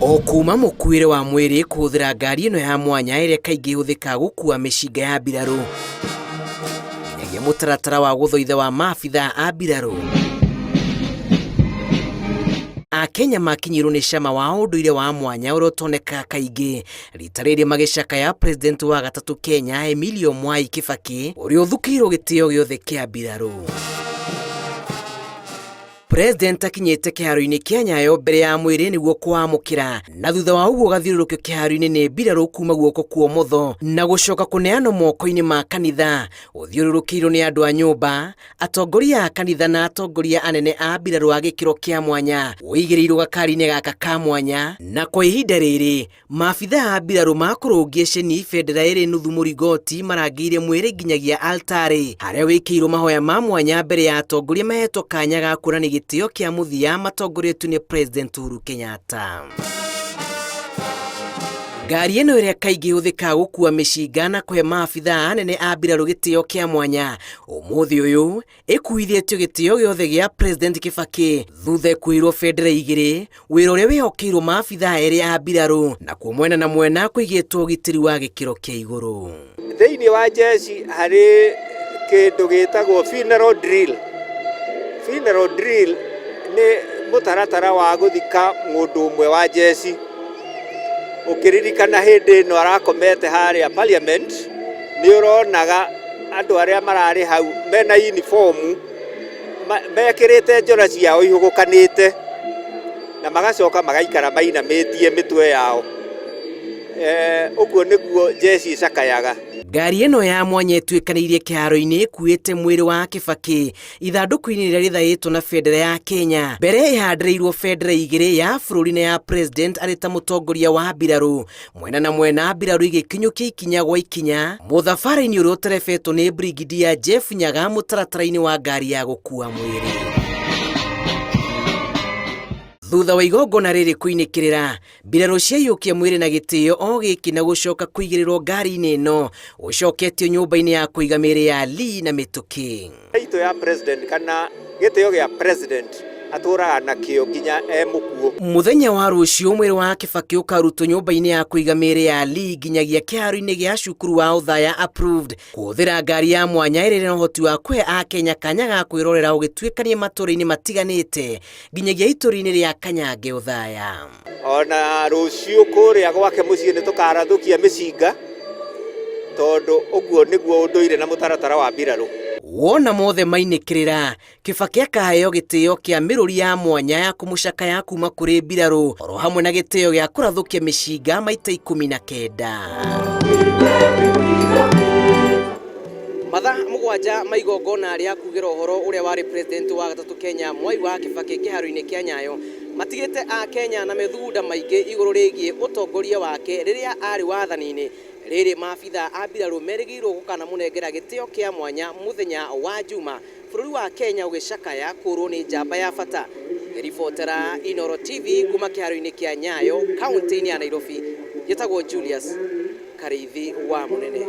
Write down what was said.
O kuma mukuire wa mwiri kuthira ngari ino ya mwanya iria kaingi huthika gukua mishinga ya mbiraru nginyagia mutaratara wa guthoitha wa maabitha a mbiraru. Akenya makinyirwo ni cama wa unduire wa mwanya uria utoneka kaingi rita riri magicakaya president wa gatatu Kenya Emilio Mwai Kibaki uria uthukirwo gitio giothe kia mbiraru. President akinyete kiharo-ini kia Nyayo mbere ya mwiri niguo kwamukira na thutha wa uguo gathiururukio kiharo-ini ni mbiraru kuma guoko kwa umotho na gucoka kuneano moko-ini ma kanitha uthiururukirwo ni andu a nyumba, atongoria a kanitha na atongoria anene a mbiraru a gikiro kia mwanya uigirirwo gakari-ini gaka ka mwanya. Na kwa ihinda riri maabitha a mbiraru makurungia ceni bendera iri nuthu murigoti marangire mwiri nginyagia altari haria wikirwo mahoya ma mwanya mbere ya atongoria mahetwo kanya ga kurani gitio kia muthia matongoretwo ni President Uhuru Kenyatta. Ngari ino iria kaingi huthika gukua mishinga na kuhe maabitha anene a mbiraru gitio kia mwanya umuthi uyu ikuithetio gitio giothe gia President Kibaki thutha kuirwo bendera igiri, wira uria wihokeirwo maabitha eri a mbiraru na kuo mwena na mwena kuigitwo gitiri wa gikiro kia iguru. Thiini wa jeshi hari kindu gitagwo funeral drill. Funeral drill ni mutaratara wa guthika mundu umwe wa jeshi. Ukiririkana hindi no arakomete haria parliament ni uronaga andu aria marari hau mena uniform mekirite njora ciao ihugukanite na magacoka magaikara mainamitie mitwe yao. Uguo niguo jeshi icakayaga. Ngari ino ya mwanya itwikanirie kiharo-ini ikuite mwiri wa Kibaki ithanduku-ini riria rithaitwo na bendera ya Kenya mbere ihandireirwo bendera igiri ya bururi na ya president ari ta mutongoria wa mbiraru mwena na mwena. Mbiraru igikinyukia ikinya gwa ikinya muthabara-ini uria uterebetwo ni Brigadier Jeff Nyaga mutaratara-ini wa ngari ya gukua mwiri. Thutha wa igongona riri kuinikirira mbiraru ciaiyukia mwiri na gitio o giki na gucoka kuigirirwo ngari-ini ino ucoketio nyumba-ini ya kuiga miri ya Lee na mituki. Ito ya president kana gitio gia president aturaga na kio nginya mukuo. Muthenya wa rucio mwiri wa Kibaki ukarutwo nyumba-ini ya kuiga miri ya Lee nginyagia kiharo-ini gia cukuru wa Uthaya approved kuthira ngari ya mwanya iri na uhoti wa kuhe a Kenya kanya ga kwirorera ugitwikanie matura-ini matiganite nginyagia ituri-ini ria Kanyange Uthaya. Ona rucio kuria gwake mucii ni tukarathukia mishinga tondu uguo niguo unduire na mutaratara wa mbiraru. Wona mothe mainikirira Kibaki akaheo gitio kia miruri ya mwanya ya kumucakaya kuma kuri mbiraru oro hamwe na gitio gia kurathukia mishinga maita 19. Matha mugwanja maigongona aria kugira uhoro uria wari president wa gatatu Kenya Mwai wa Kibaki kiharo-ini kia Nyayo matigite a Kenya na methugunda maingi iguru rigie utongoria wake riria ari wathani-ini. Riri maabitha a mbiraru merigirwo gukana munengera gitio kia mwanya muthenya wa Juma bururi wa Kenya ugicakaya kurwo ni njamba ya bata. Ribotera Inooro TV kuma kiharo-ini kia Nyayo kaunti-ini ya Nairobi, yetagwo Julius Karithi wa Munene.